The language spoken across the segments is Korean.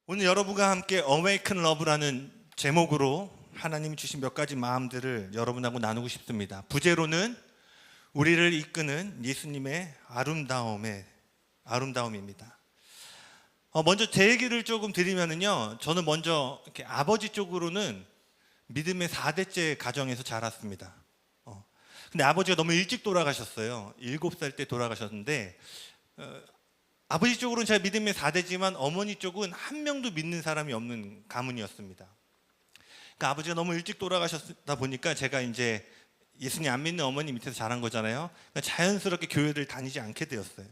오늘 여러분과 함께 Awaken Love라는 제목으로 하나님이 주신 몇 가지 마음들을 여러분하고 나누고 싶습니다. 부제로는 우리를 이끄는 예수님의 아름다움입니다. 먼저 제 얘기를 조금 드리면요, 저는 먼저 이렇게 아버지 쪽으로는 믿음의 4대째 가정에서 자랐습니다. 근데 아버지가 너무 일찍 돌아가셨어요. 7살 때 돌아가셨는데 아버지 쪽으로는 제가 믿음의 4대지만 어머니 쪽은 한 명도 믿는 사람이 없는 가문이었습니다. 그러니까 아버지가 너무 일찍 돌아가셨다 보니까 제가 이제 예수님 안 믿는 어머니 밑에서 자란 거잖아요. 그러니까 자연스럽게 교회를 다니지 않게 되었어요.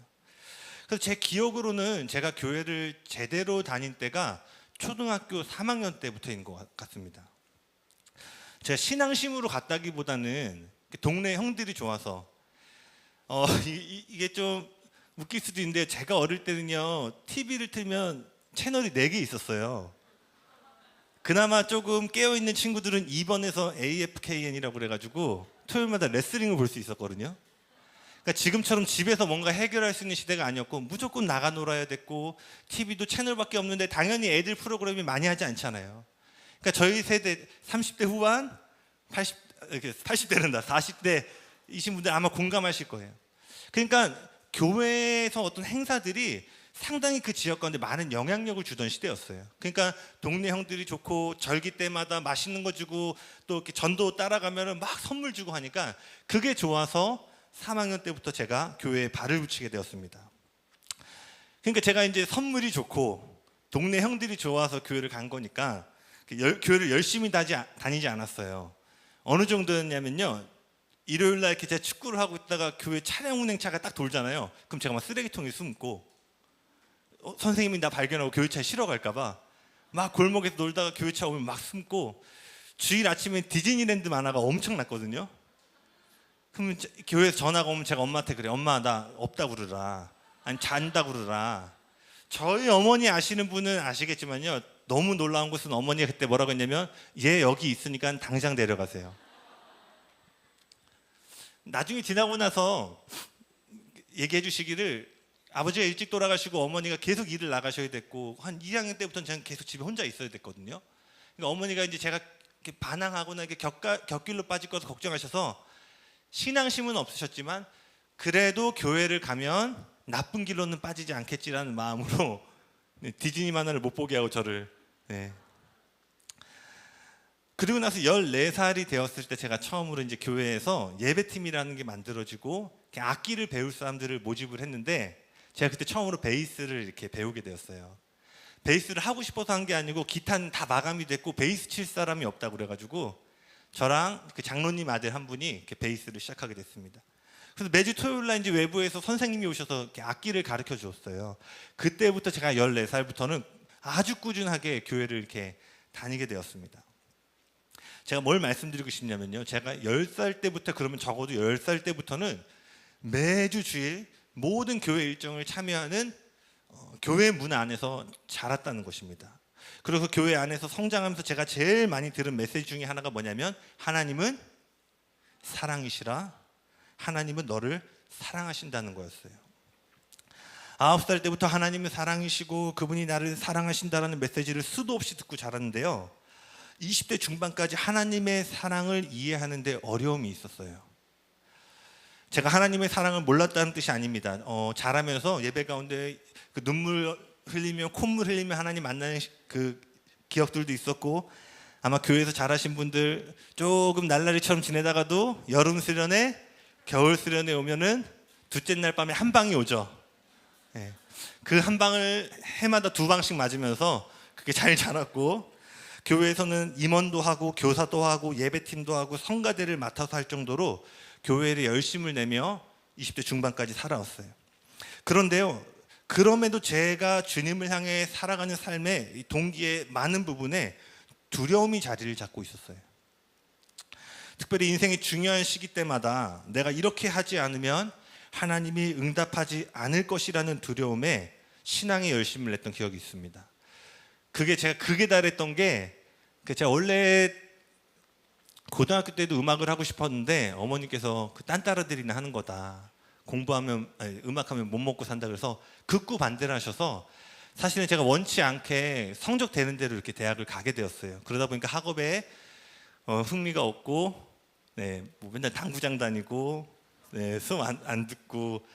그래서 제 기억으로는 제가 교회를 제대로 다닌 때가 초등학교 3학년 때부터인 것 같습니다. 제가 신앙심으로 갔다기보다는 동네 형들이 좋아서 이게 좀 웃길 수도 있는데, 제가 어릴 때는요 TV를 틀면 채널이 4개 있었어요. 그나마 조금 깨어있는 친구들은 2번에서 AFKN이라고 그래가지고 토요일마다 레슬링을 볼 수 있었거든요. 그러니까 지금처럼 집에서 뭔가 해결할 수 있는 시대가 아니었고 무조건 나가 놀아야 됐고, TV도 채널밖에 없는데 당연히 애들 프로그램이 많이 하지 않잖아요. 그러니까 저희 세대 30대 후반, 80대는다 40대 이신 분들 아마 공감하실 거예요. 그러니까 교회에서 어떤 행사들이 상당히 그 지역 가운데 많은 영향력을 주던 시대였어요. 그러니까 동네 형들이 좋고 절기 때마다 맛있는 거 주고 또 이렇게 전도 따라가면 막 선물 주고 하니까 그게 좋아서 3학년 때부터 제가 교회에 발을 붙이게 되었습니다. 그러니까 제가 이제 선물이 좋고 동네 형들이 좋아서 교회를 간 거니까 교회를 열심히 다니지 않았어요. 어느 정도였냐면요, 일요일 날 이렇게 제가 축구를 하고 있다가 교회 차량 운행차가 딱 돌잖아요. 그럼 제가 막 쓰레기통에 숨고, 선생님이 나 발견하고 교회차에 실어 갈까봐 막 골목에서 놀다가 교회차 오면 막 숨고, 주일 아침에 디즈니랜드 만화가 엄청 났거든요. 그러면 교회에서 전화가 오면 제가 엄마한테 그래, 엄마 나 없다 그러라, 아니 잔다 그러라. 저희 어머니 아시는 분은 아시겠지만요, 너무 놀라운 것은 어머니가 그때 뭐라고 했냐면, 얘 여기 있으니까 당장 데려가세요. 나중에 지나고 나서 얘기해 주시기를, 아버지가 일찍 돌아가시고 어머니가 계속 일을 나가셔야 됐고 한 2학년 때부터는 저는 계속 집에 혼자 있어야 됐거든요. 그러니까 어머니가 이제 제가 이렇게 반항하거나 이렇게 곁길로 빠질 것을 걱정하셔서 신앙심은 없으셨지만 그래도 교회를 가면 나쁜 길로는 빠지지 않겠지라는 마음으로 디즈니 만화를 못 보게 하고 저를. 그리고 나서 14살이 되었을 때 제가 처음으로 이제 교회에서 예배팀이라는 게 만들어지고 악기를 배울 사람들을 모집을 했는데, 제가 그때 처음으로 베이스를 이렇게 배우게 되었어요. 베이스를 하고 싶어서 한 게 아니고 기타는 다 마감이 됐고 베이스 칠 사람이 없다고 그래가지고 저랑 그 장로님 아들 한 분이 이렇게 베이스를 시작하게 됐습니다. 그래서 매주 토요일 날 이제 외부에서 선생님이 오셔서 이렇게 악기를 가르쳐 주었어요. 그때부터 제가 14살부터는 아주 꾸준하게 교회를 이렇게 다니게 되었습니다. 제가 뭘 말씀드리고 싶냐면요, 제가 10살 때부터, 그러면 적어도 10살 때부터는 매주 주일 모든 교회 일정을 참여하는 교회 문 안에서 자랐다는 것입니다. 그래서 교회 안에서 성장하면서 제가 제일 많이 들은 메시지 중에 하나가 뭐냐면, 하나님은 사랑이시라, 하나님은 너를 사랑하신다는 거였어요. 9살 때부터 하나님은 사랑이시고 그분이 나를 사랑하신다는 메시지를 수도 없이 듣고 자랐는데요, 20대 중반까지 하나님의 사랑을 이해하는데 어려움이 있었어요. 제가 하나님의 사랑을 몰랐다는 뜻이 아닙니다. 자라면서 예배 가운데 그 눈물 흘리며 콧물 흘리며 하나님 만나는 그 기억들도 있었고, 아마 교회에서 자라신 분들 조금 날라리처럼 지내다가도 여름 수련회, 겨울 수련회 오면은 둘째 날 밤에 한 방이 오죠. 그 한 방을 해마다 2방씩 맞으면서 그게 잘 자랐고, 교회에서는 임원도 하고 교사도 하고 예배팀도 하고 성가대를 맡아서 할 정도로 교회에 열심을 내며 20대 중반까지 살아왔어요. 그런데요, 그럼에도 제가 주님을 향해 살아가는 삶의 동기의 많은 부분에 두려움이 자리를 잡고 있었어요. 특별히 인생의 중요한 시기 때마다 내가 이렇게 하지 않으면 하나님이 응답하지 않을 것이라는 두려움에 신앙에 열심을 냈던 기억이 있습니다. 제가 극에 달했던 게, 제가 원래 고등학교 때도 음악을 하고 싶었는데 어머니께서 그 딴 따라들이나 하는 거다, 공부하면 음악하면 못 먹고 산다 그래서 극구 반대를 하셔서 사실은 제가 원치 않게 성적 되는 대로 이렇게 대학을 가게 되었어요. 그러다 보니까 학업에 흥미가 없고, 네, 뭐 맨날 당구장 다니고, 네, 수업 안 듣고,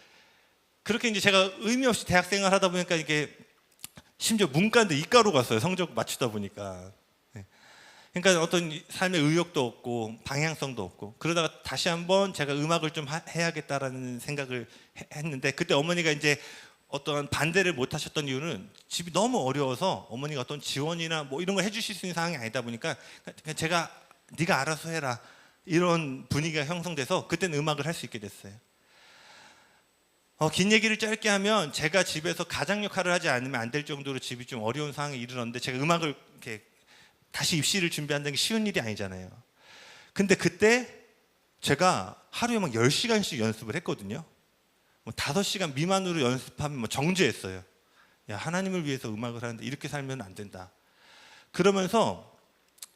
그렇게 이제 제가 의미 없이 대학생활 하다 보니까 이게 심지어 문과인데 이과로 갔어요. 성적 맞추다 보니까. 네. 그러니까 어떤 삶의 의욕도 없고 방향성도 없고, 그러다가 다시 한번 제가 음악을 좀 해야겠다라는 생각을 했는데, 그때 어머니가 이제 어떠한 반대를 못 하셨던 이유는 집이 너무 어려워서 어머니가 어떤 지원이나 뭐 이런 걸 해주실 수 있는 상황이 아니다 보니까 그냥 제가 네가 알아서 해라 이런 분위기가 형성돼서 그때는 음악을 할 수 있게 됐어요. 긴 얘기를 짧게 하면 제가 집에서 가장 역할을 하지 않으면 안 될 정도로 집이 좀 어려운 상황에 이르렀는데, 제가 음악을 이렇게 다시 입시를 준비한다는 게 쉬운 일이 아니잖아요. 근데 그때 제가 하루에 막 10시간씩 연습을 했거든요. 뭐 5시간 미만으로 연습하면 뭐 정죄했어요. 야, 하나님을 위해서 음악을 하는데 이렇게 살면 안 된다. 그러면서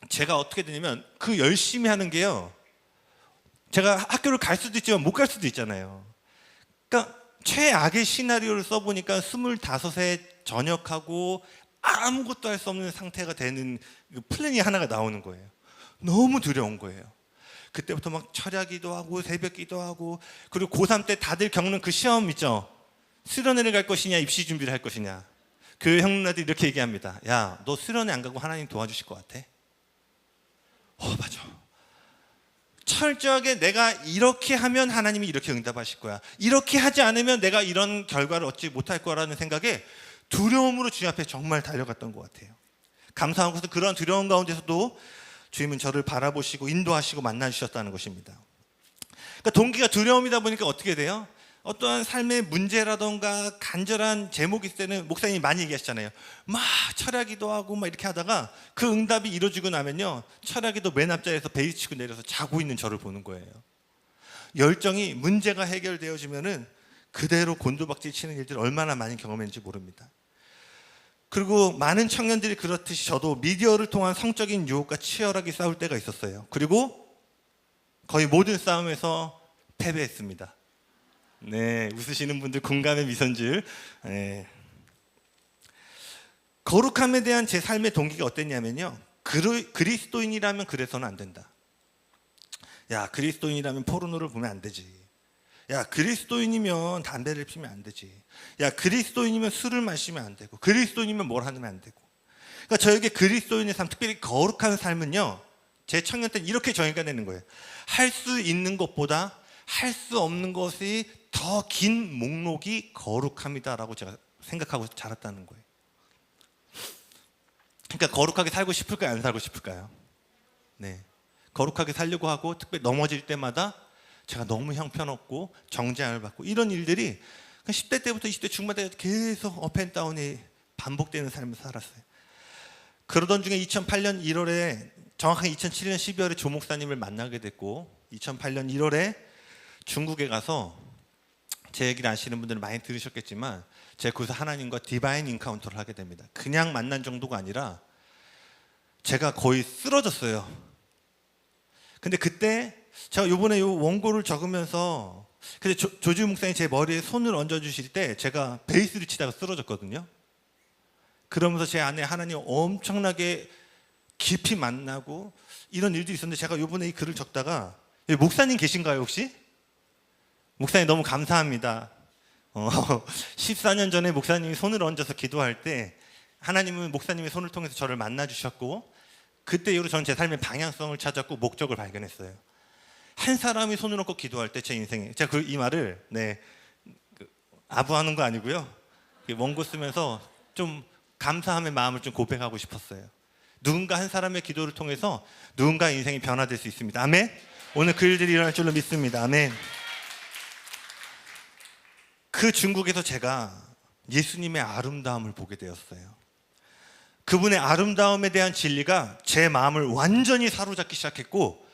제가 어떻게 되냐면, 그 열심히 하는 게요, 제가 학교를 갈 수도 있지만 못 갈 수도 있잖아요. 그러니까 최악의 시나리오를 써보니까 25에 전역하고 아무것도 할 수 없는 상태가 되는 플랜이 하나가 나오는 거예요. 너무 두려운 거예요. 그때부터 막 철야기도 하고 새벽기도 하고, 그리고 고3 때 다들 겪는 그 시험 있죠. 수련회를 갈 것이냐 입시 준비를 할 것이냐. 그 형님들이 이렇게 얘기합니다. 야, 너 수련회 안 가고 하나님 도와주실 것 같아? 맞아. 철저하게 내가 이렇게 하면 하나님이 이렇게 응답하실 거야, 이렇게 하지 않으면 내가 이런 결과를 얻지 못할 거라는 생각에 두려움으로 주님 앞에 정말 달려갔던 것 같아요. 감사하고서 그런 두려움 가운데서도 주님은 저를 바라보시고 인도하시고 만나주셨다는 것입니다. 그러니까 동기가 두려움이다 보니까 어떻게 돼요? 어떠한 삶의 문제라던가 간절한 제목이 있을 때는 목사님이 많이 얘기하시잖아요. 막 철야기도 하고 막 이렇게 하다가 그 응답이 이루어지고 나면요, 철야기도 맨 앞자리에서 베이스 치고 내려서 자고 있는 저를 보는 거예요. 열정이 문제가 해결되어지면은 그대로 곤두박질 치는 일들을 얼마나 많이 경험했는지 모릅니다. 그리고 많은 청년들이 그렇듯이 저도 미디어를 통한 성적인 유혹과 치열하게 싸울 때가 있었어요. 그리고 거의 모든 싸움에서 패배했습니다. 네, 웃으시는 분들 공감의 미선줄. 네. 거룩함에 대한 제 삶의 동기가 어땠냐면요, 그리스도인이라면 그래서는 안 된다. 야, 그리스도인이라면 포르노를 보면 안 되지. 야, 그리스도인이면 담배를 피면 안 되지. 야, 그리스도인이면 술을 마시면 안 되고, 그리스도인이면 뭘 하면 안 되고. 그러니까 저에게 그리스도인의 삶, 특별히 거룩한 삶은요, 제 청년 때는 이렇게 정의가 되는 거예요. 할 수 있는 것보다 할 수 없는 것이 더 긴 목록이 거룩함이다라고 제가 생각하고 자랐다는 거예요. 그러니까 거룩하게 살고 싶을까요, 안 살고 싶을까요? 네, 거룩하게 살려고 하고, 특별히 넘어질 때마다 제가 너무 형편없고 정죄함을 받고, 이런 일들이 10대 때부터 20대 중반 때까지 계속 업앤다운이 반복되는 삶을 살았어요. 그러던 중에 2008년 1월에, 정확하게 2007년 12월에 조 목사님을 만나게 됐고, 2008년 1월에 중국에 가서, 제 얘기를 아시는 분들은 많이 들으셨겠지만 제가 거기서 하나님과 디바인 인카운터를 하게 됩니다. 그냥 만난 정도가 아니라 제가 거의 쓰러졌어요. 근데 그때 제가 요번에 요 원고를 적으면서, 근데 조지우 목사님이 제 머리에 손을 얹어주실 때 제가 베이스를 치다가 쓰러졌거든요. 그러면서 제 안에 하나님 엄청나게 깊이 만나고 이런 일들이 있었는데, 제가 요번에 이 글을 적다가, 목사님 계신가요 혹시? 목사님 너무 감사합니다. 14년 전에 목사님이 손을 얹어서 기도할 때 하나님은 목사님의 손을 통해서 저를 만나주셨고, 그때 이후로 저는 제 삶의 방향성을 찾았고 목적을 발견했어요. 한 사람이 손을 얹고 기도할 때 제 인생에, 제가 이 말을 아부하는 거 아니고요, 원고 쓰면서 좀 감사함의 마음을 좀 고백하고 싶었어요. 누군가 한 사람의 기도를 통해서 누군가의 인생이 변화될 수 있습니다. 아멘. 오늘 그 일들이 일어날 줄로 믿습니다. 아멘. 그 중국에서 제가 예수님의 아름다움을 보게 되었어요. 그분의 아름다움에 대한 진리가 제 마음을 완전히 사로잡기 시작했고,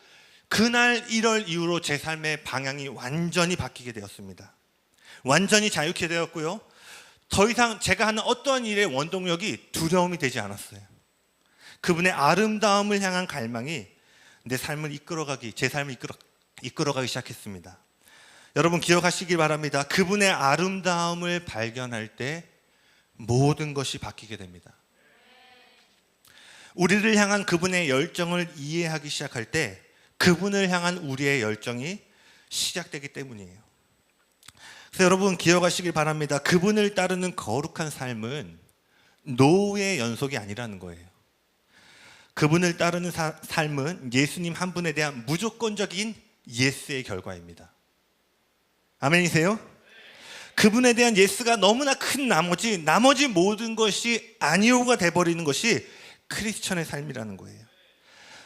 그날 1월 이후로 제 삶의 방향이 완전히 바뀌게 되었습니다. 완전히 자유케 되었고요, 더 이상 제가 하는 어떠한 일의 원동력이 두려움이 되지 않았어요. 그분의 아름다움을 향한 갈망이 내 삶을 이끌어가기, 제 삶을 이끌어가기 시작했습니다. 여러분 기억하시길 바랍니다. 그분의 아름다움을 발견할 때 모든 것이 바뀌게 됩니다. 우리를 향한 그분의 열정을 이해하기 시작할 때 그분을 향한 우리의 열정이 시작되기 때문이에요. 그래서 여러분 기억하시길 바랍니다. 그분을 따르는 거룩한 삶은 노의 연속이 아니라는 거예요. 그분을 따르는 삶은 예수님 한 분에 대한 무조건적인 예스의 결과입니다. 아멘이세요? 그분에 대한 예스가 너무나 큰 나머지 모든 것이 아니오가 돼버리는 것이 크리스천의 삶이라는 거예요.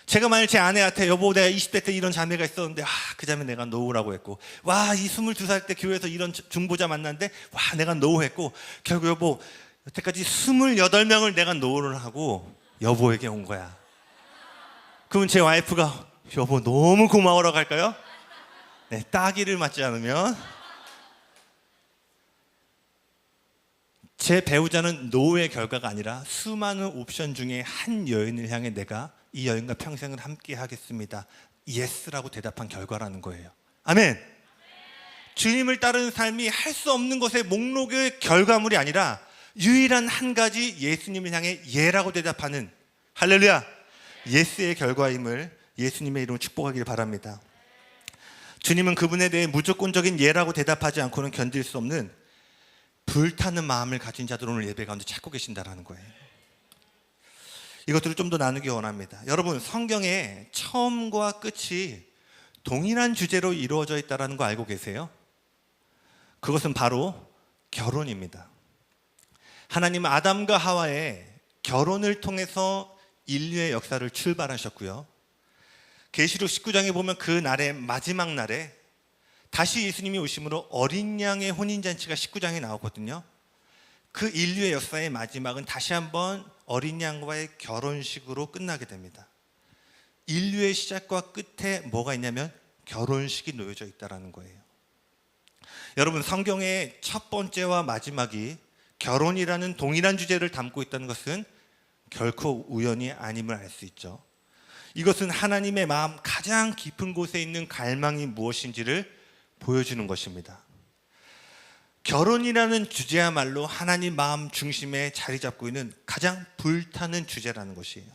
제가 만약 제 아내한테 여보 내가 20대 때 이런 자매가 있었는데 그 자매 내가 노우라고 했고 이 22살 때 교회에서 이런 중보자 만났는데 내가 노우 했고 결국 여보 여태까지 28명을 내가 노우를 하고 여보에게 온 거야. 그러면 제 와이프가 여보 너무 고마워라고 할까요? 네, 따기를 맞지 않으면 제 배우자는 노의 결과가 아니라 수많은 옵션 중에 한 여인을 향해 내가 이 여인과 평생을 함께 하겠습니다. 예스라고 대답한 결과라는 거예요. 아멘. 주님을 따르는 삶이 할 수 없는 것의 목록의 결과물이 아니라 유일한 한 가지 예수님을 향해 예라고 대답하는 할렐루야 예스의 결과임을 예수님의 이름으로 축복하길 바랍니다. 주님은 그분에 대해 무조건적인 예라고 대답하지 않고는 견딜 수 없는 불타는 마음을 가진 자들 오늘 예배 가운데 찾고 계신다는 거예요. 이것들을 좀 더 나누기 원합니다. 여러분 성경의 처음과 끝이 동일한 주제로 이루어져 있다는 거 알고 계세요? 그것은 바로 결혼입니다. 하나님은 아담과 하와의 결혼을 통해서 인류의 역사를 출발하셨고요. 계시록 19장에 보면 그 날의 마지막 날에 다시 예수님이 오심으로 어린 양의 혼인잔치가 19장에 나오거든요. 그 인류의 역사의 마지막은 다시 한번 어린 양과의 결혼식으로 끝나게 됩니다. 인류의 시작과 끝에 뭐가 있냐면 결혼식이 놓여져 있다는 거예요. 여러분 성경의 첫 번째와 마지막이 결혼이라는 동일한 주제를 담고 있다는 것은 결코 우연이 아님을 알 수 있죠. 이것은 하나님의 마음 가장 깊은 곳에 있는 갈망이 무엇인지를 보여주는 것입니다. 결혼이라는 주제야말로 하나님 마음 중심에 자리 잡고 있는 가장 불타는 주제라는 것이에요.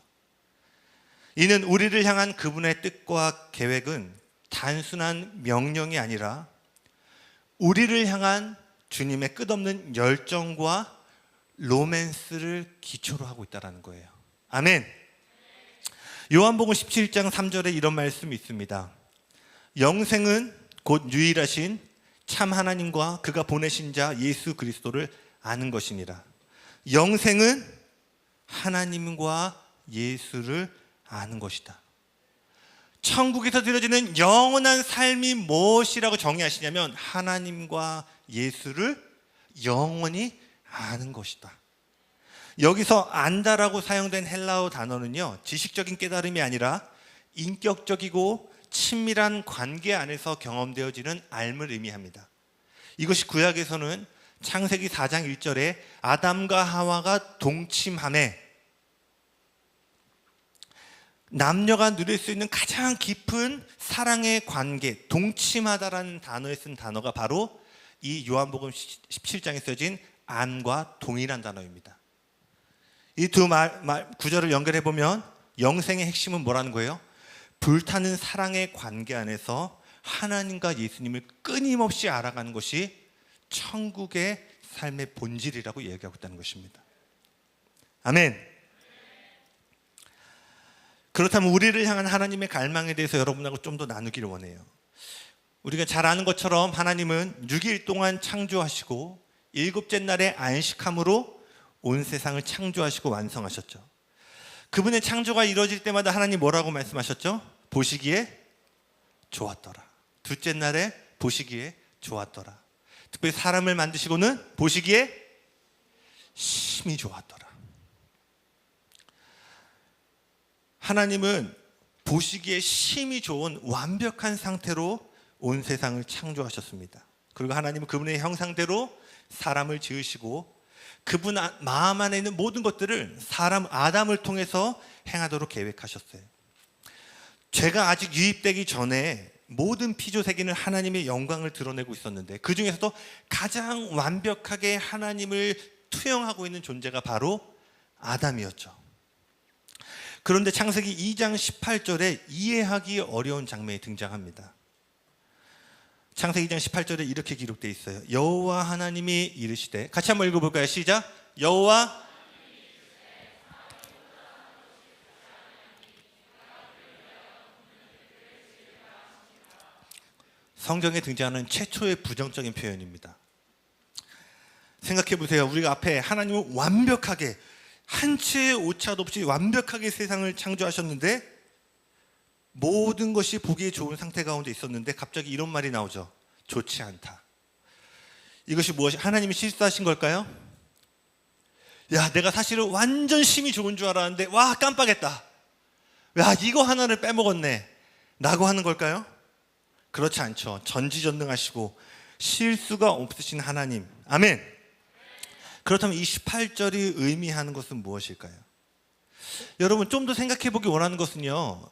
이는 우리를 향한 그분의 뜻과 계획은 단순한 명령이 아니라 우리를 향한 주님의 끝없는 열정과 로맨스를 기초로 하고 있다는 거예요. 아멘. 요한복음 17장 3절에 이런 말씀이 있습니다. 영생은 곧 유일하신 참 하나님과 그가 보내신 자 예수 그리스도를 아는 것이니라. 영생은 하나님과 예수를 아는 것이다. 천국에서 드려지는 영원한 삶이 무엇이라고 정의하시냐면 하나님과 예수를 영원히 아는 것이다. 여기서 안다라고 사용된 헬라어 단어는요, 지식적인 깨달음이 아니라 인격적이고 친밀한 관계 안에서 경험되어지는 알을 의미합니다. 이것이 구약에서는 창세기 4장 1절에 아담과 하와가 동침함에 남녀가 누릴 수 있는 가장 깊은 사랑의 관계, 동침하다라는 단어에 쓴 단어가 바로 이 요한복음 17장에 써진 안과 동일한 단어입니다. 이 두 구절을 연결해 보면 영생의 핵심은 뭐라는 거예요? 불타는 사랑의 관계 안에서 하나님과 예수님을 끊임없이 알아가는 것이 천국의 삶의 본질이라고 얘기하고 있다는 것입니다. 아멘. 그렇다면 우리를 향한 하나님의 갈망에 대해서 여러분하고 좀 더 나누기를 원해요. 우리가 잘 아는 것처럼 하나님은 6일 동안 창조하시고 일곱째 날에 안식함으로 온 세상을 창조하시고 완성하셨죠. 그분의 창조가 이루어질 때마다 하나님 뭐라고 말씀하셨죠? 보시기에 좋았더라. 둘째 날에 보시기에 좋았더라. 특별히 사람을 만드시고는 보시기에 심히 좋았더라. 하나님은 보시기에 심히 좋은 완벽한 상태로 온 세상을 창조하셨습니다. 그리고 하나님은 그분의 형상대로 사람을 지으시고 그분 마음 안에 있는 모든 것들을 사람 아담을 통해서 행하도록 계획하셨어요. 죄가 아직 유입되기 전에 모든 피조세계는 하나님의 영광을 드러내고 있었는데 그 중에서도 가장 완벽하게 하나님을 투영하고 있는 존재가 바로 아담이었죠. 그런데 창세기 2장 18절에 이해하기 어려운 장면이 등장합니다. 창세기 2장 18절에 이렇게 기록되어 있어요. 여호와 하나님이 이르시되, 같이 한번 읽어볼까요? 시작. 여호와 성경에 등장하는 최초의 부정적인 표현입니다. 생각해 보세요. 우리가 앞에 하나님은 완벽하게 한 채의 오차도 없이 완벽하게 세상을 창조하셨는데 모든 것이 보기에 좋은 상태 가운데 있었는데 갑자기 이런 말이 나오죠. 좋지 않다. 이것이 무엇이 하나님이 실수하신 걸까요? 야, 내가 사실은 완전 심이 좋은 줄 알았는데 와, 깜빡했다. 야, 이거 하나를 빼먹었네 라고 하는 걸까요? 그렇지 않죠. 전지전능하시고 실수가 없으신 하나님. 아멘. 그렇다면 이 18절이 의미하는 것은 무엇일까요? 여러분, 좀 더 생각해 보기 원하는 것은요,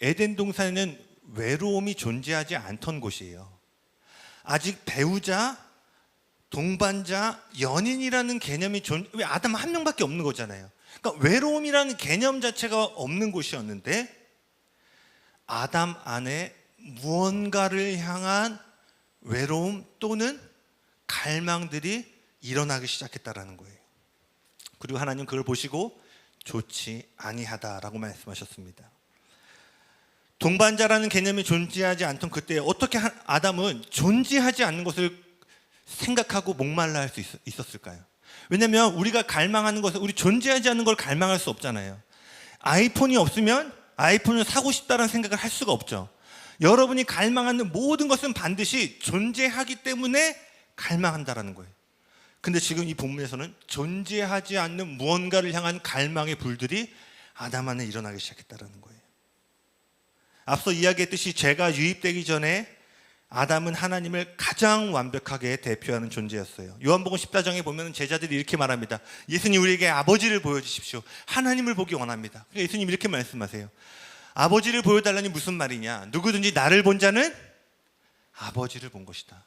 에덴 동산에는 외로움이 존재하지 않던 곳이에요. 아직 배우자, 동반자, 연인이라는 개념이 왜 아담 한 명밖에 없는 거잖아요. 그러니까 외로움이라는 개념 자체가 없는 곳이었는데 아담 안에 무언가를 향한 외로움 또는 갈망들이 일어나기 시작했다라는 거예요. 그리고 하나님 그걸 보시고 좋지 아니하다라고 말씀하셨습니다. 동반자라는 개념이 존재하지 않던 그때 어떻게 아담은 존재하지 않는 것을 생각하고 목말라 할 수 있었을까요? 왜냐하면 우리가 갈망하는 것은 우리 존재하지 않는 걸 갈망할 수 없잖아요. 아이폰이 없으면 아이폰을 사고 싶다는 생각을 할 수가 없죠. 여러분이 갈망하는 모든 것은 반드시 존재하기 때문에 갈망한다라는 거예요. 근데 지금 이 본문에서는 존재하지 않는 무언가를 향한 갈망의 불들이 아담 안에 일어나기 시작했다라는 거예요. 앞서 이야기했듯이 죄가 유입되기 전에 아담은 하나님을 가장 완벽하게 대표하는 존재였어요. 요한복음 14장에 보면 제자들이 이렇게 말합니다. 예수님, 우리에게 아버지를 보여주십시오. 하나님을 보기 원합니다. 예수님 이렇게 말씀하세요. 아버지를 보여달라니 무슨 말이냐? 누구든지 나를 본 자는 아버지를 본 것이다.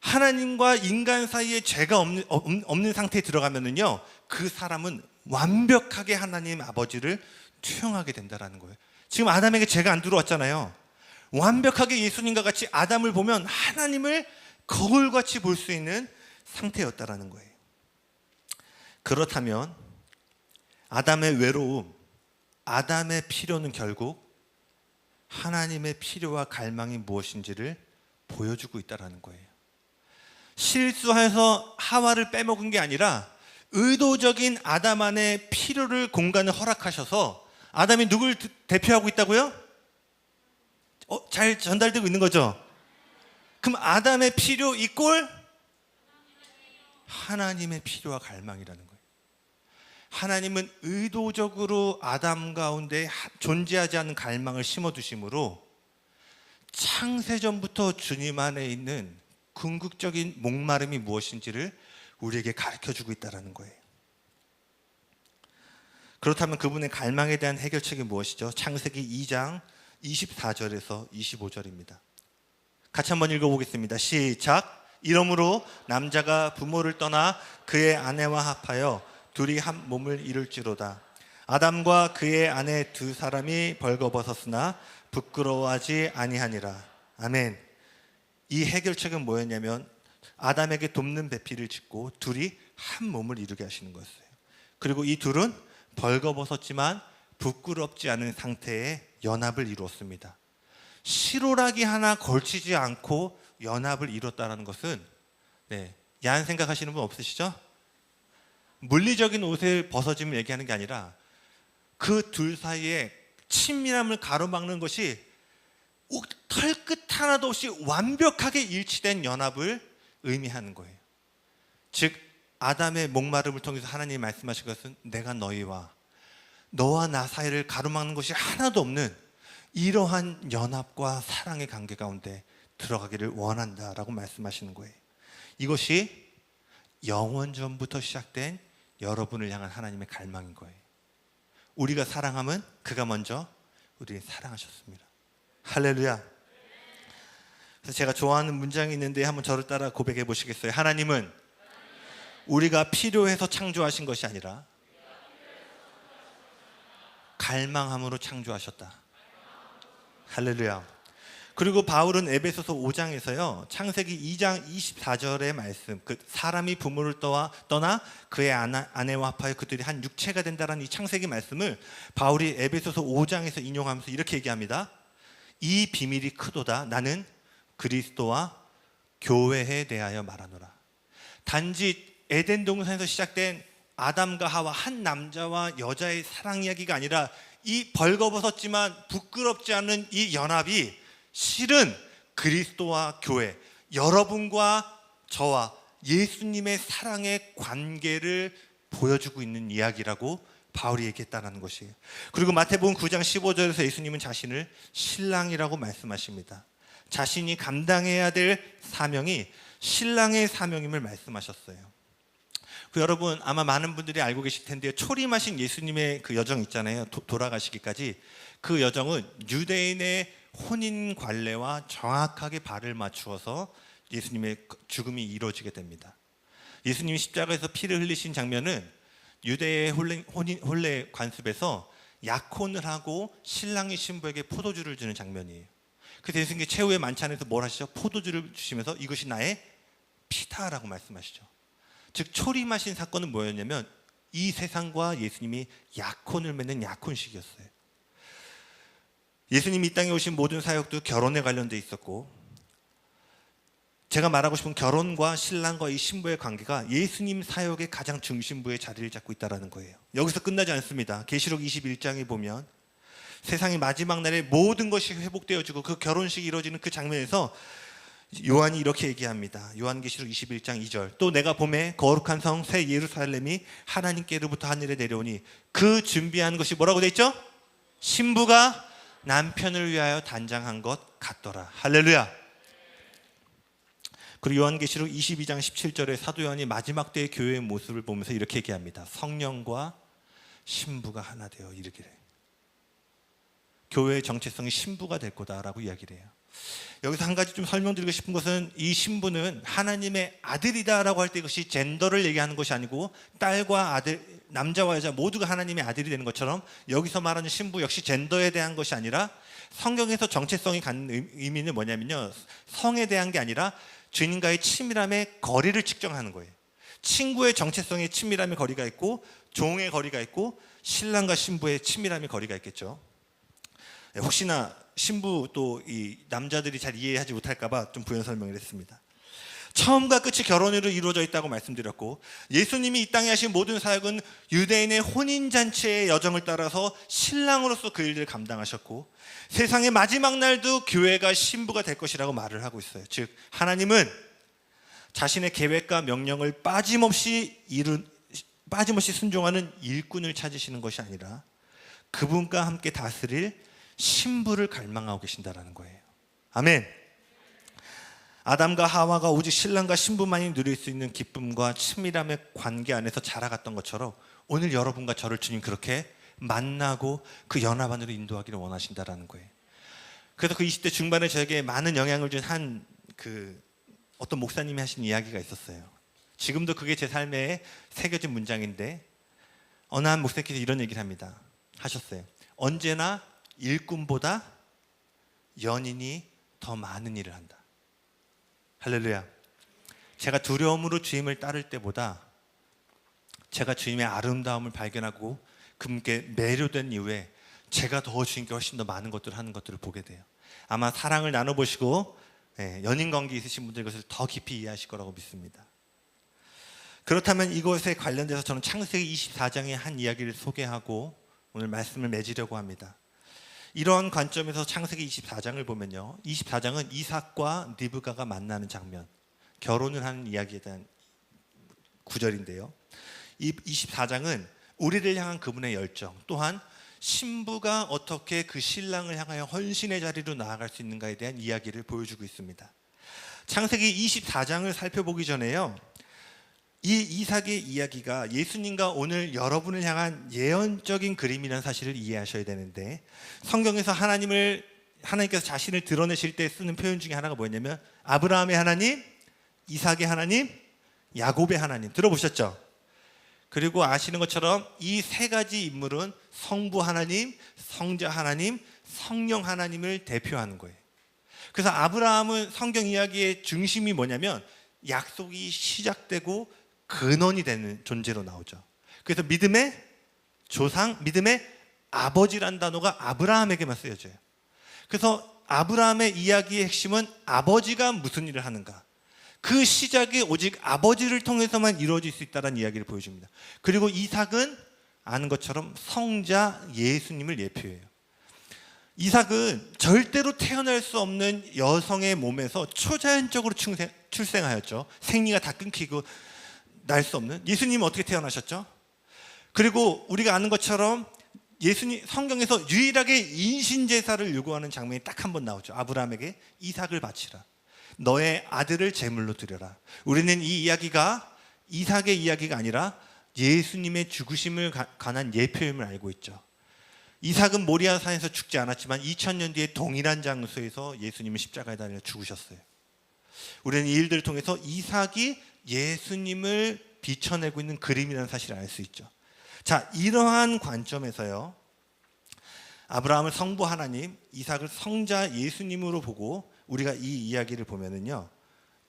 하나님과 인간 사이에 죄가 없는 상태에 들어가면은요, 그 사람은 완벽하게 하나님 아버지를 투영하게 된다라는 거예요. 지금 아담에게 죄가 안 들어왔잖아요. 완벽하게 예수님과 같이 아담을 보면 하나님을 거울같이 볼 수 있는 상태였다라는 거예요. 그렇다면 아담의 외로움, 아담의 필요는 결국 하나님의 필요와 갈망이 무엇인지를 보여주고 있다라는 거예요. 실수해서 하와를 빼먹은 게 아니라 의도적인 아담 안의 필요를 공간을 허락하셔서 아담이 누굴 대표하고 있다고요? 잘 전달되고 있는 거죠? 그럼 아담의 필요 이꼴 하나님의 필요와 갈망이라는 거예요. 하나님은 의도적으로 아담 가운데 존재하지 않는 갈망을 심어두심으로 창세전부터 주님 안에 있는 궁극적인 목마름이 무엇인지를 우리에게 가르쳐주고 있다는 거예요. 그렇다면 그분의 갈망에 대한 해결책이 무엇이죠? 창세기 2장 24절에서 25절입니다. 같이 한번 읽어보겠습니다. 시작. 이러므로 남자가 부모를 떠나 그의 아내와 합하여 둘이 한 몸을 이룰지로다. 아담과 그의 아내 두 사람이 벌거벗었으나 부끄러워하지 아니하니라. 아멘. 이 해결책은 뭐였냐면 아담에게 돕는 배필을 짓고 둘이 한 몸을 이루게 하시는 거였어요. 그리고 이 둘은 벌거벗었지만 부끄럽지 않은 상태의 연합을 이루었습니다. 실오라기 하나 걸치지 않고 연합을 이뤘다는 것은 야한 생각하시는 분 없으시죠? 물리적인 옷을 벗어짐을 얘기하는 게 아니라 그 둘 사이에 친밀함을 가로막는 것이 털끝 하나도 없이 완벽하게 일치된 연합을 의미하는 거예요. 즉 아담의 목마름을 통해서 하나님이 말씀하신 것은 내가 너와 나 사이를 가로막는 것이 하나도 없는 이러한 연합과 사랑의 관계 가운데 들어가기를 원한다라고 말씀하시는 거예요. 이것이 영원전부터 시작된 여러분을 향한 하나님의 갈망인 거예요. 우리가 사랑함은 그가 먼저 우리를 사랑하셨습니다. 할렐루야. 그래서 제가 좋아하는 문장이 있는데 한번 저를 따라 고백해 보시겠어요? 하나님은 우리가 필요해서 창조하신 것이 아니라 갈망함으로 창조하셨다. 할렐루야. 그리고 바울은 에베소서 5장에서요 창세기 2장 24절의 말씀, 그 사람이 부모를 떠나 그의 아내와 합하여 그들이 한 육체가 된다라는 이 창세기 말씀을 바울이 에베소서 5장에서 인용하면서 이렇게 얘기합니다. 이 비밀이 크도다. 나는 그리스도와 교회에 대하여 말하노라. 단지 에덴 동산에서 시작된 아담과 하와, 한 남자와 여자의 사랑 이야기가 아니라 이 벌거벗었지만 부끄럽지 않은 이 연합이 실은 그리스도와 교회, 여러분과 저와 예수님의 사랑의 관계를 보여주고 있는 이야기라고 바울이 얘기했다는 것이에요. 그리고 마태복음 9장 15절에서 예수님은 자신을 신랑이라고 말씀하십니다. 자신이 감당해야 될 사명이 신랑의 사명임을 말씀하셨어요. 여러분 아마 많은 분들이 알고 계실 텐데요, 초림하신 예수님의 그 여정 있잖아요. 돌아가시기까지. 그 여정은 유대인의 혼인 관례와 정확하게 발을 맞추어서 예수님의 죽음이 이루어지게 됩니다. 예수님이 십자가에서 피를 흘리신 장면은 유대의 혼례 관습에서 약혼을 하고 신랑이 신부에게 포도주를 주는 장면이에요. 그래서 예수님이 최후의 만찬에서 뭘 하시죠? 포도주를 주시면서 이것이 나의 피다라고 말씀하시죠. 즉 초림하신 사건은 뭐였냐면 이 세상과 예수님이 약혼을 맺는 약혼식이었어요. 예수님이 이 땅에 오신 모든 사역도 결혼에 관련돼 있었고, 제가 말하고 싶은 결혼과 신랑과 이 신부의 관계가 예수님 사역의 가장 중심부에 자리를 잡고 있다는 거예요. 여기서 끝나지 않습니다. 계시록 21장에 보면 세상의 마지막 날에 모든 것이 회복되어지고 그 결혼식이 이루어지는 그 장면에서 요한이 이렇게 얘기합니다. 요한계시록 21장 2절. 또 내가 보매 거룩한 성 새 예루살렘이 하나님께로부터 하늘에 내려오니 그 준비한 것이 뭐라고 돼 있죠? 신부가 남편을 위하여 단장한 것 같더라. 할렐루야. 그리고 요한계시록 22장 17절에 사도 요한이 마지막 때의 교회의 모습을 보면서 이렇게 얘기합니다. 성령과 신부가 하나 되어 이르기를. 교회의 정체성이 신부가 될 거다라고 이야기를 해요. 여기서 한 가지 좀 설명드리고 싶은 것은 이 신부는 하나님의 아들이다라고 할 때 이것이 젠더를 얘기하는 것이 아니고 딸과 아들, 남자와 여자 모두가 하나님의 아들이 되는 것처럼 여기서 말하는 신부 역시 젠더에 대한 것이 아니라 성경에서 정체성이 갖는 의미는 뭐냐면요, 성에 대한 게 아니라 주님과의 친밀함의 거리를 측정하는 거예요. 친구의 정체성의 친밀함의 거리가 있고 종의 거리가 있고 신랑과 신부의 친밀함의 거리가 있겠죠. 혹시나 신부 또 이 남자들이 잘 이해하지 못할까봐 좀 부연 설명을 했습니다. 처음과 끝이 결혼으로 이루어져 있다고 말씀드렸고, 예수님이 이 땅에 하신 모든 사역은 유대인의 혼인잔치의 여정을 따라서 신랑으로서 그 일들을 감당하셨고, 세상의 마지막 날도 교회가 신부가 될 것이라고 말을 하고 있어요. 즉 하나님은 자신의 계획과 명령을 빠짐없이 순종하는 일꾼을 찾으시는 것이 아니라 그분과 함께 다스릴 신부를 갈망하고 계신다라는 거예요. 아멘. 아담과 하와가 오직 신랑과 신부만이 누릴 수 있는 기쁨과 친밀함의 관계 안에서 자라갔던 것처럼 오늘 여러분과 저를 주님 그렇게 만나고 그 연합 안으로 인도하기를 원하신다라는 거예요. 그래서 그 20대 중반에 저에게 많은 영향을 준 어떤 목사님이 하신 이야기가 있었어요. 지금도 그게 제 삶에 새겨진 문장인데, 어느 한 목사님께서 이런 얘기를 하셨어요. 언제나 일꾼보다 연인이 더 많은 일을 한다. 할렐루야. 제가 두려움으로 주님을 따를 때보다 제가 주님의 아름다움을 발견하고 그분께 매료된 이후에 제가 더 주님께 훨씬 더 많은 것들을 하는 것들을 보게 돼요. 아마 사랑을 나눠보시고 연인 관계 있으신 분들 이것을 더 깊이 이해하실 거라고 믿습니다. 그렇다면 이것에 관련돼서 저는 창세기 24장의 한 이야기를 소개하고 오늘 말씀을 맺으려고 합니다. 이런 관점에서 창세기 24장을 보면요, 24장은 이삭과 리브가가 만나는 장면, 결혼을 하는 이야기에 대한 구절인데요, 이 24장은 우리를 향한 그분의 열정, 또한 신부가 어떻게 그 신랑을 향하여 헌신의 자리로 나아갈 수 있는가에 대한 이야기를 보여주고 있습니다. 창세기 24장을 살펴보기 전에요, 이 이삭의 이야기가 예수님과 오늘 여러분을 향한 예언적인 그림이라는 사실을 이해하셔야 되는데, 성경에서 하나님께서 자신을 드러내실 때 쓰는 표현 중에 하나가 뭐였냐면 아브라함의 하나님, 이삭의 하나님, 야곱의 하나님 들어보셨죠? 그리고 아시는 것처럼 이 세 가지 인물은 성부 하나님, 성자 하나님, 성령 하나님을 대표하는 거예요. 그래서 아브라함은 성경 이야기의 중심이 뭐냐면 약속이 시작되고 근원이 되는 존재로 나오죠. 그래서 믿음의 조상, 믿음의 아버지란 단어가 아브라함에게만 쓰여져요. 그래서 아브라함의 이야기의 핵심은 아버지가 무슨 일을 하는가, 그 시작이 오직 아버지를 통해서만 이루어질 수 있다는 이야기를 보여줍니다. 그리고 이삭은 아는 것처럼 성자 예수님을 예표해요. 이삭은 절대로 태어날 수 없는 여성의 몸에서 초자연적으로 출생하였죠. 생리가 다 끊기고 날 수 없는. 예수님은 어떻게 태어나셨죠? 그리고 우리가 아는 것처럼 예수님 성경에서 유일하게 인신제사를 요구하는 장면이 딱 한 번 나오죠. 아브라함에게 이삭을 바치라, 너의 아들을 제물로 드려라. 우리는 이 이야기가 이삭의 이야기가 아니라 예수님의 죽으심을 관한 예표임을 알고 있죠. 이삭은 모리아산에서 죽지 않았지만 2000년 뒤에 동일한 장소에서 예수님은 십자가에 달려 죽으셨어요. 우리는 이 일들을 통해서 이삭이 예수님을 비춰내고 있는 그림이라는 사실을 알 수 있죠. 자, 이러한 관점에서요, 아브라함을 성부 하나님, 이삭을 성자 예수님으로 보고 우리가 이 이야기를 보면은요,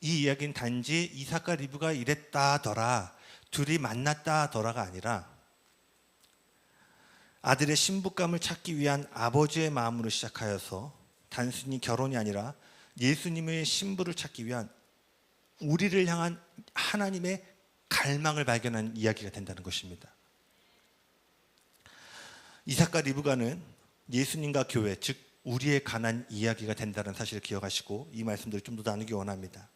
이 이야기는 단지 이삭과 리브가 이랬다더라, 둘이 만났다더라가 아니라 아들의 신부감을 찾기 위한 아버지의 마음으로 시작하여서 단순히 결혼이 아니라 예수님의 신부를 찾기 위한 우리를 향한 하나님의 갈망을 발견한 이야기가 된다는 것입니다. 이삭과 리브가는 예수님과 교회, 즉 우리에 관한 이야기가 된다는 사실을 기억하시고 이 말씀들을 좀 더 나누기 원합니다.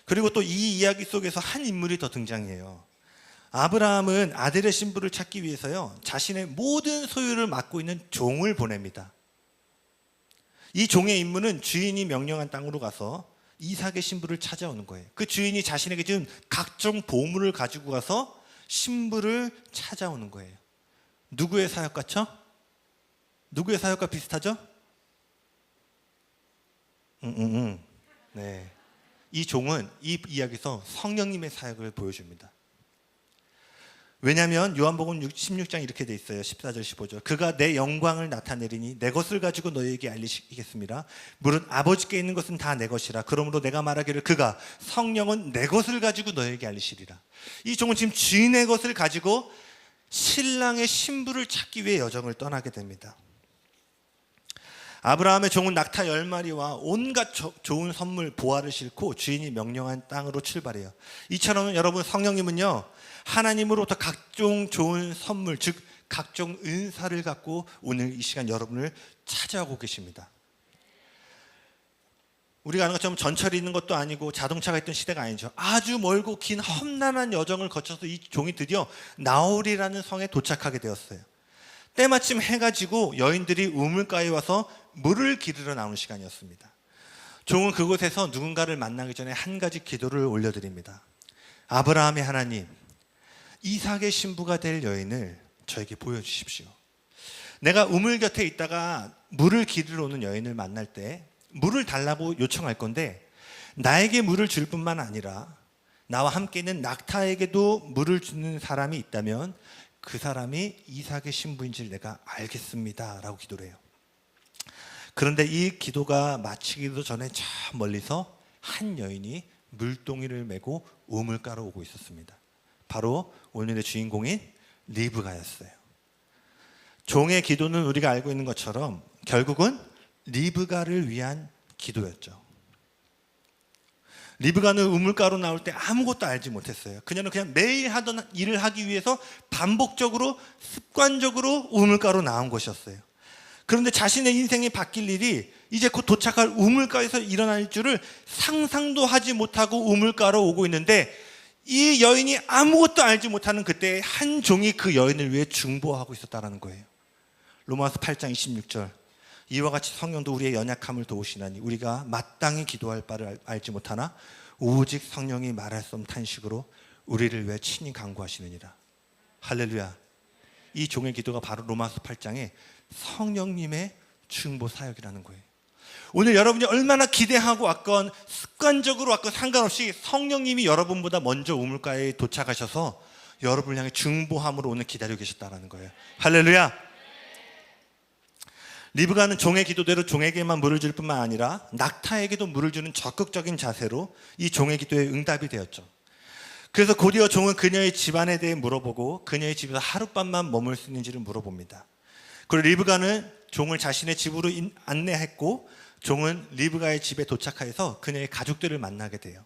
그리고 또 이 이야기 속에서 한 인물이 더 등장해요. 아브라함은 아들의 신부를 찾기 위해서요, 자신의 모든 소유를 맡고 있는 종을 보냅니다. 이 종의 임무는 주인이 명령한 땅으로 가서 이삭의 신부를 찾아오는 거예요. 그 주인이 자신에게 준 각종 보물을 가지고 가서 신부를 찾아오는 거예요. 누구의 사역 같죠? 누구의 사역과 비슷하죠? 네. 이 종은 이 이야기에서 성령님의 사역을 보여줍니다. 왜냐하면 요한복음 16장 이렇게 돼 있어요. 14절 15절. 그가 내 영광을 나타내리니 내 것을 가지고 너희에게 알리시겠습니다. 물은 아버지께 있는 것은 다 내 것이라. 그러므로 내가 말하기를 그가 성령은 내 것을 가지고 너희에게 알리시리라. 이 종은 지금 주인의 것을 가지고 신랑의 신부를 찾기 위해 여정을 떠나게 됩니다. 아브라함의 종은 낙타 10마리와 온갖 좋은 선물 보화를 싣고 주인이 명령한 땅으로 출발해요. 이처럼 여러분, 성령님은요, 하나님으로부터 각종 좋은 선물, 즉 각종 은사를 갖고 오늘 이 시간 여러분을 찾아오고 계십니다. 우리가 아는 것처럼 전철이 있는 것도 아니고 자동차가 있던 시대가 아니죠. 아주 멀고 긴 험난한 여정을 거쳐서 이 종이 드디어 나홀이라는 성에 도착하게 되었어요. 때마침 해가 지고 여인들이 우물가에 와서 물을 기르러 나오는 시간이었습니다. 종은 그곳에서 누군가를 만나기 전에 한 가지 기도를 올려드립니다. 아브라함의 하나님, 이삭의 신부가 될 여인을 저에게 보여주십시오. 내가 우물 곁에 있다가 물을 기르러 오는 여인을 만날 때 물을 달라고 요청할 건데, 나에게 물을 줄 뿐만 아니라 나와 함께 있는 낙타에게도 물을 주는 사람이 있다면 그 사람이 이삭의 신부인지를 내가 알겠습니다 라고 기도를 해요. 그런데 이 기도가 마치기도 전에 저 멀리서 한 여인이 물동이를 메고 우물가로 오고 있었습니다. 바로 오늘의 주인공인 리브가였어요. 종의 기도는 우리가 알고 있는 것처럼 결국은 리브가를 위한 기도였죠. 리브가는 우물가로 나올 때 아무것도 알지 못했어요. 그녀는 그냥 매일 하던 일을 하기 위해서 반복적으로 습관적으로 우물가로 나온 것이었어요. 그런데 자신의 인생이 바뀔 일이 이제 곧 도착할 우물가에서 일어날 줄을 상상도 하지 못하고 우물가로 오고 있는데, 이 여인이 아무것도 알지 못하는 그때 한 종이 그 여인을 위해 중보하고 있었다는 거예요. 로마서 8장 26절. 이와 같이 성령도 우리의 연약함을 도우시나니 우리가 마땅히 기도할 바를 알지 못하나 오직 성령이 말할 수 없는 탄식으로 우리를 위해 친히 간구하시느니라. 할렐루야. 이 종의 기도가 바로 로마서 8장의 성령님의 중보 사역이라는 거예요. 오늘 여러분이 얼마나 기대하고 왔건 습관적으로 왔건 상관없이 성령님이 여러분보다 먼저 우물가에 도착하셔서 여러분을 향해 중보함으로 오늘 기다리고 계셨다는 거예요. 할렐루야. 리브가는 종의 기도대로 종에게만 물을 줄 뿐만 아니라 낙타에게도 물을 주는 적극적인 자세로 이 종의 기도에 응답이 되었죠. 그래서 곧이어 종은 그녀의 집안에 대해 물어보고 그녀의 집에서 하룻밤만 머물 수 있는지를 물어봅니다. 그리고 리브가는 종을 자신의 집으로 안내했고 종은 리브가의 집에 도착해서 그녀의 가족들을 만나게 돼요.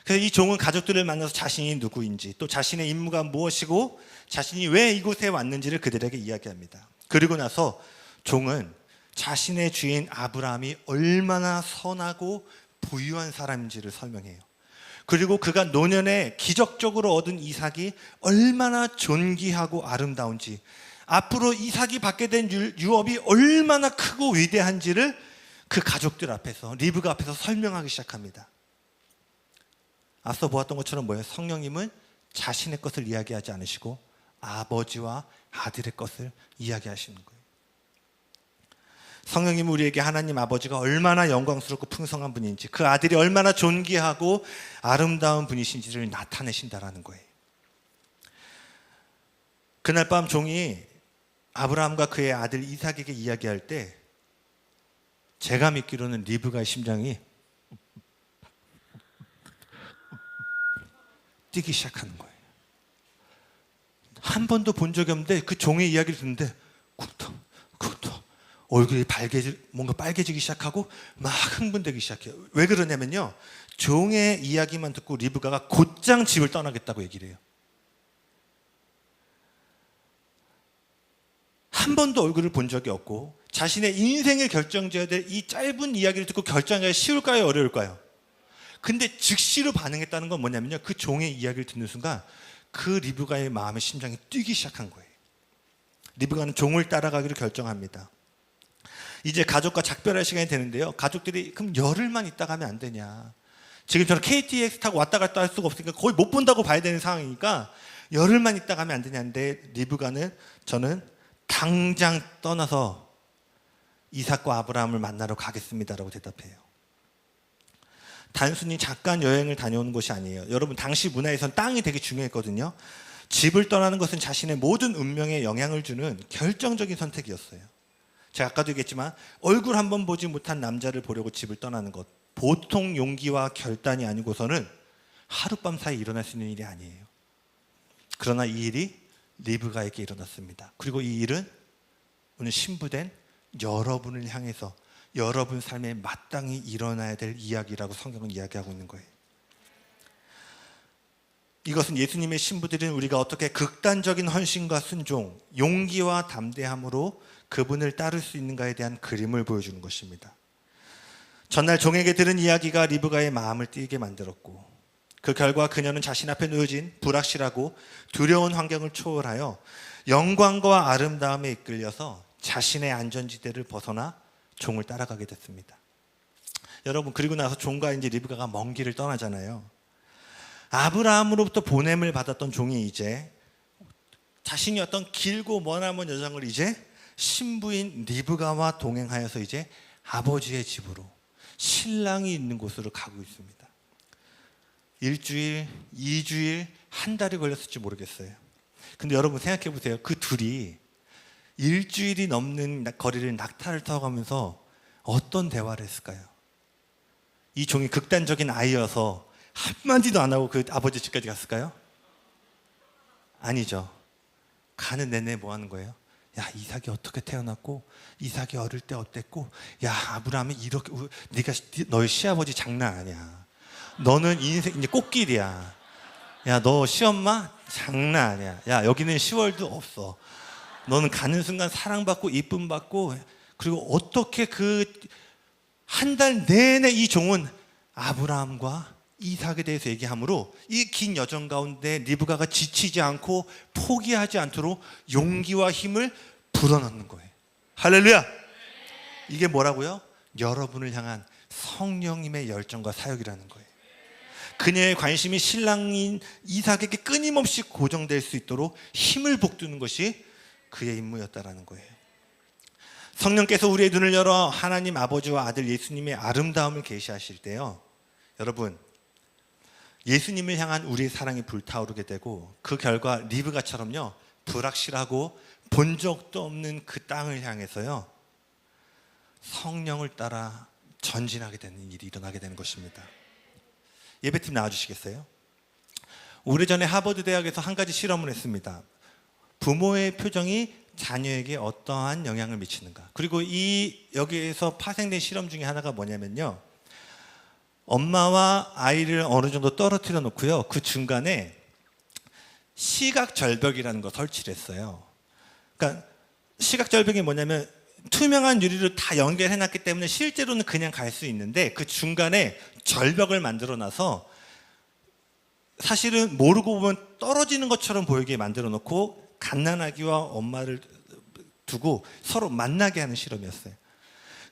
그래서 이 종은 가족들을 만나서 자신이 누구인지 또 자신의 임무가 무엇이고 자신이 왜 이곳에 왔는지를 그들에게 이야기합니다. 그리고 나서 종은 자신의 주인 아브라함이 얼마나 선하고 부유한 사람인지를 설명해요. 그리고 그가 노년에 기적적으로 얻은 이삭이 얼마나 존귀하고 아름다운지, 앞으로 이삭이 받게 된 유업이 얼마나 크고 위대한지를 그 가족들 앞에서, 리브가 앞에서 설명하기 시작합니다. 앞서 보았던 것처럼 뭐예요? 성령님은 자신의 것을 이야기하지 않으시고 아버지와 아들의 것을 이야기하시는 거예요. 성령님은 우리에게 하나님 아버지가 얼마나 영광스럽고 풍성한 분인지, 그 아들이 얼마나 존귀하고 아름다운 분이신지를 나타내신다라는 거예요. 그날 밤 종이 아브라함과 그의 아들 이삭에게 이야기할 때 제가 믿기로는 리브가의 심장이 뛰기 시작하는 거예요. 한 번도 본 적이 없는데 그 종의 이야기를 듣는데 쿵떡 얼굴이 뭔가 빨개지기 시작하고 막 흥분되기 시작해요. 왜 그러냐면요, 종의 이야기만 듣고 리브가가 곧장 집을 떠나겠다고 얘기를 해요. 한 번도 얼굴을 본 적이 없고 자신의 인생을 결정져야 될 이 짧은 이야기를 듣고 결정하기가 쉬울까요? 어려울까요? 근데 즉시로 반응했다는 건 뭐냐면요, 그 종의 이야기를 듣는 순간 그 리브가의 마음의 심장이 뛰기 시작한 거예요. 리브가는 종을 따라가기로 결정합니다. 이제 가족과 작별할 시간이 되는데요, 가족들이 그럼 열흘만 있다 가면 안 되냐, 지금처럼 KTX 타고 왔다 갔다 할 수가 없으니까 거의 못 본다고 봐야 되는 상황이니까 열흘만 있다 가면 안 되냐는데 리브가는 저는 당장 떠나서 이삭과 아브라함을 만나러 가겠습니다라고 대답해요. 단순히 잠깐 여행을 다녀오는 것이 아니에요. 여러분, 당시 문화에선 땅이 되게 중요했거든요. 집을 떠나는 것은 자신의 모든 운명에 영향을 주는 결정적인 선택이었어요. 제가 아까도 얘기했지만 얼굴 한번 보지 못한 남자를 보려고 집을 떠나는 것, 보통 용기와 결단이 아니고서는 하룻밤 사이 일어날 수 있는 일이 아니에요. 그러나 이 일이 리브가에게 일어났습니다. 그리고 이 일은 오늘 신부된 여러분을 향해서 여러분 삶에 마땅히 일어나야 될 이야기라고 성경은 이야기하고 있는 거예요. 이것은 예수님의 신부들인 우리가 어떻게 극단적인 헌신과 순종, 용기와 담대함으로 그분을 따를 수 있는가에 대한 그림을 보여주는 것입니다. 전날 종에게 들은 이야기가 리브가의 마음을 뛰게 만들었고 그 결과 그녀는 자신 앞에 놓여진 불확실하고 두려운 환경을 초월하여 영광과 아름다움에 이끌려서 자신의 안전지대를 벗어나 종을 따라가게 됐습니다. 여러분, 그리고 나서 종과 이제 리브가가 먼 길을 떠나잖아요. 아브라함으로부터 보냄을 받았던 종이 이제 자신이 어떤 길고 머나먼 여정을 이제 신부인 리브가와 동행하여서 이제 아버지의 집으로, 신랑이 있는 곳으로 가고 있습니다. 일주일, 2주일, 한 달이 걸렸을지 모르겠어요. 근데 여러분 생각해 보세요. 그 둘이 일주일이 넘는 거리를 낙타를 타고 가면서 어떤 대화를 했을까요? 이 종이 극단적인 아이여서 한마디도 안 하고 그 아버지 집까지 갔을까요? 아니죠. 가는 내내 뭐 하는 거예요? 야, 이삭이 어떻게 태어났고, 이삭이 어릴 때 어땠고, 야, 아브라함이 이렇게, 네가 너희 시아버지 장난 아니야. 너는 인생 이제 꽃길이야. 야, 너 시엄마 장난 아니야. 야, 여기는 10월도 없어. 너는 가는 순간 사랑받고 이쁨 받고, 그리고 어떻게 그 한 달 내내 이 종은 아브라함과 이삭에 대해서 얘기하므로 이 긴 여정 가운데 리브가가 지치지 않고 포기하지 않도록 용기와 힘을 불어넣는 거예요. 할렐루야! 이게 뭐라고요? 여러분을 향한 성령님의 열정과 사역이라는 거예요. 그녀의 관심이 신랑인 이삭에게 끊임없이 고정될 수 있도록 힘을 북두는 것이 그의 임무였다라는 거예요. 성령께서 우리의 눈을 열어 하나님 아버지와 아들 예수님의 아름다움을 계시하실 때요, 여러분, 예수님을 향한 우리의 사랑이 불타오르게 되고 그 결과 리브가처럼요, 불확실하고 본 적도 없는 그 땅을 향해서요, 성령을 따라 전진하게 되는 일이 일어나게 되는 것입니다. 예배팀 나와주시겠어요? 오래전에 하버드 대학에서 한 가지 실험을 했습니다. 부모의 표정이 자녀에게 어떠한 영향을 미치는가. 그리고 여기에서 파생된 실험 중에 하나가 뭐냐면요, 엄마와 아이를 어느 정도 떨어뜨려 놓고요, 그 중간에 시각 절벽이라는 거 설치를 했어요. 그러니까 시각 절벽이 뭐냐면 투명한 유리로 다 연결해 놨기 때문에 실제로는 그냥 갈 수 있는데 그 중간에 절벽을 만들어 놔서 사실은 모르고 보면 떨어지는 것처럼 보이게 만들어 놓고 갓난아기와 엄마를 두고 서로 만나게 하는 실험이었어요.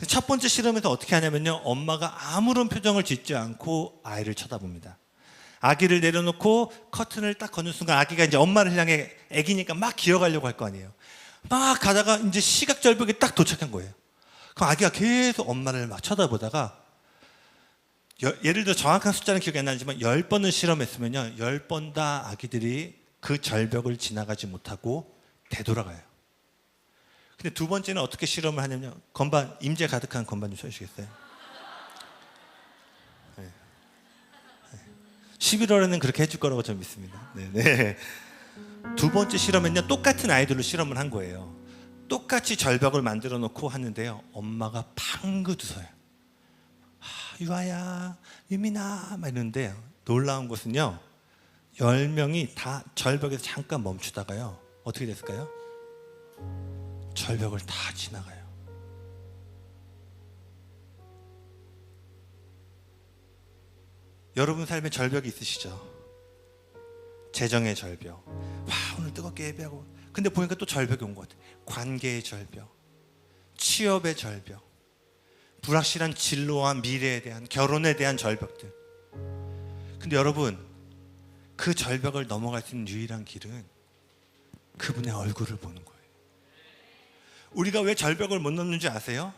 첫 번째 실험에서 어떻게 하냐면요, 엄마가 아무런 표정을 짓지 않고 아이를 쳐다봅니다. 아기를 내려놓고 커튼을 딱 거는 순간 아기가 이제 엄마를 향해, 아기니까 막 기어가려고 할 거 아니에요. 막 가다가 이제 시각절벽에 딱 도착한 거예요. 그럼 아기가 계속 엄마를 막 쳐다보다가 예를 들어 정확한 숫자는 기억이 안 나지만 10번을 실험했으면요, 10번 다 아기들이 그 절벽을 지나가지 못하고 되돌아가요. 근데 두 번째는 어떻게 실험을 하냐면요, 건반, 임재 가득한 건반 좀 쳐주시겠어요? 11월에는 그렇게 해줄 거라고 저는 믿습니다. 네네. 두 번째 실험은요, 똑같은 아이들로 실험을 한 거예요. 똑같이 절벽을 만들어 놓고 하는데요, 엄마가 방긋 웃어요. 유아야, 유민아 막 이러는데, 놀라운 것은요, 10명이 다 절벽에서 잠깐 멈추다가요, 어떻게 됐을까요? 절벽을 다 지나가요. 여러분 삶에 절벽이 있으시죠? 재정의 절벽. 와, 오늘 뜨겁게 예배하고. 근데 보니까 또 절벽이 온 것 같아요. 관계의 절벽, 취업의 절벽, 불확실한 진로와 미래에 대한, 결혼에 대한 절벽들. 근데 여러분, 그 절벽을 넘어갈 수 있는 유일한 길은 그분의 얼굴을 보는 거예요. 우리가 왜 절벽을 못 넘는지 아세요?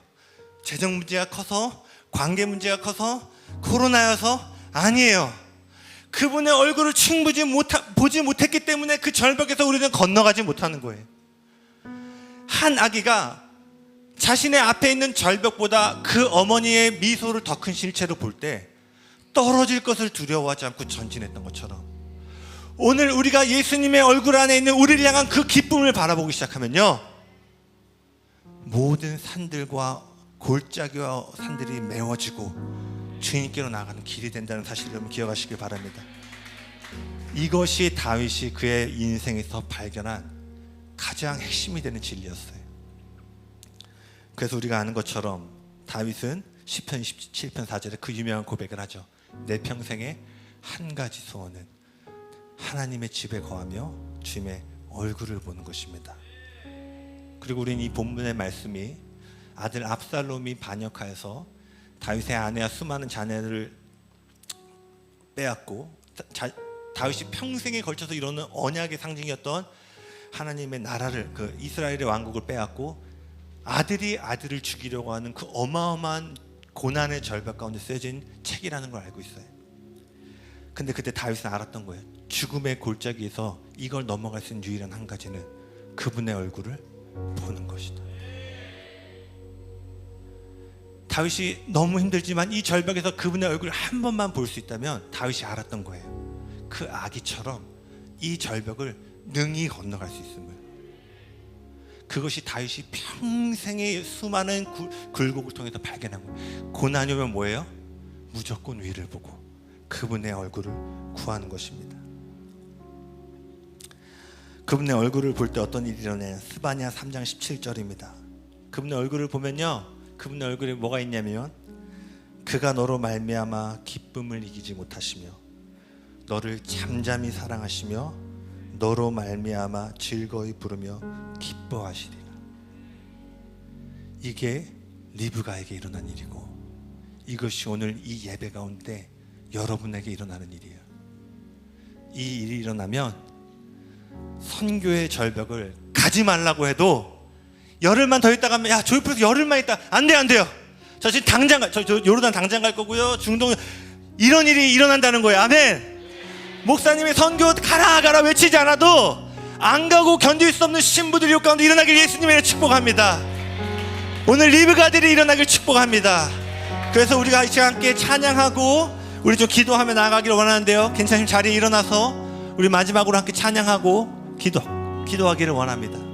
재정 문제가 커서, 관계 문제가 커서, 코로나여서? 아니에요. 그분의 얼굴을 충분히 보지 못했기 때문에 그 절벽에서 우리는 건너가지 못하는 거예요. 한 아기가 자신의 앞에 있는 절벽보다 그 어머니의 미소를 더 큰 실체로 볼 때 떨어질 것을 두려워하지 않고 전진했던 것처럼, 오늘 우리가 예수님의 얼굴 안에 있는 우리를 향한 그 기쁨을 바라보기 시작하면요, 모든 산들과 골짜기와 산들이 메워지고 주님께로 나아가는 길이 된다는 사실을 여러분 기억하시길 바랍니다. 이것이 다윗이 그의 인생에서 발견한 가장 핵심이 되는 진리였어요. 그래서 우리가 아는 것처럼 다윗은 시편 27편 4절에 그 유명한 고백을 하죠. 내 평생에 한 가지 소원은 하나님의 집에 거하며 주님의 얼굴을 보는 것입니다. 그리고 우리는 이 본문의 말씀이 아들 압살롬이 반역하여서 다윗의 아내와 수많은 자녀를 빼앗고 다윗이 평생에 걸쳐서 이루는 언약의 상징이었던 하나님의 나라를, 그 이스라엘의 왕국을 빼앗고 아들이 아들을 죽이려고 하는 그 어마어마한 고난의 절벽 가운데 쓰여진 책이라는 걸 알고 있어요. 근데 그때 다윗은 알았던 거예요. 죽음의 골짜기에서 이걸 넘어갈 수 있는 유일한 한 가지는 그분의 얼굴을 보는 것이다. 다윗이 너무 힘들지만 이 절벽에서 그분의 얼굴을 한 번만 볼 수 있다면 다윗이 알았던 거예요. 그 아기처럼 이 절벽을 능히 건너갈 수 있음을. 그것이 다윗이 평생의 수많은 굴곡을 통해서 발견한 거예요. 고난이 오면 뭐예요? 무조건 위를 보고 그분의 얼굴을 구하는 것입니다. 그분의 얼굴을 볼 때 어떤 일이 일어나요? 스바냐 3장 17절입니다. 그분의 얼굴을 보면요, 그분의 얼굴에 뭐가 있냐면, 그가 너로 말미암아 기쁨을 이기지 못하시며 너를 잠잠히 사랑하시며 너로 말미암아 즐거이 부르며 기뻐하시리라. 이게 리브가에게 일어난 일이고, 이것이 오늘 이 예배 가운데 여러분에게 일어나는 일이에요. 이 일이 일어나면 선교의 절벽을 가지 말라고 해도 열흘만 더 있다 가면 야 조이풀에서 열흘만 있다 안 돼요. 저 지금 당장 저 요르단 당장 갈 거고요. 중동 이런 일이 일어난다는 거예요. 아멘. 목사님의 선교 가라 외치지 않아도 안 가고 견딜 수 없는 신부들이 이 가운데 일어나길 예수님의 축복합니다. 오늘 리브가들이 일어나길 축복합니다. 그래서 우리가 이 시간 함께 찬양하고 우리 좀 기도하며 나아가기를 원하는데요. 괜찮으면 자리에 일어나서 우리 마지막으로 함께 찬양하고 기도하기를 원합니다.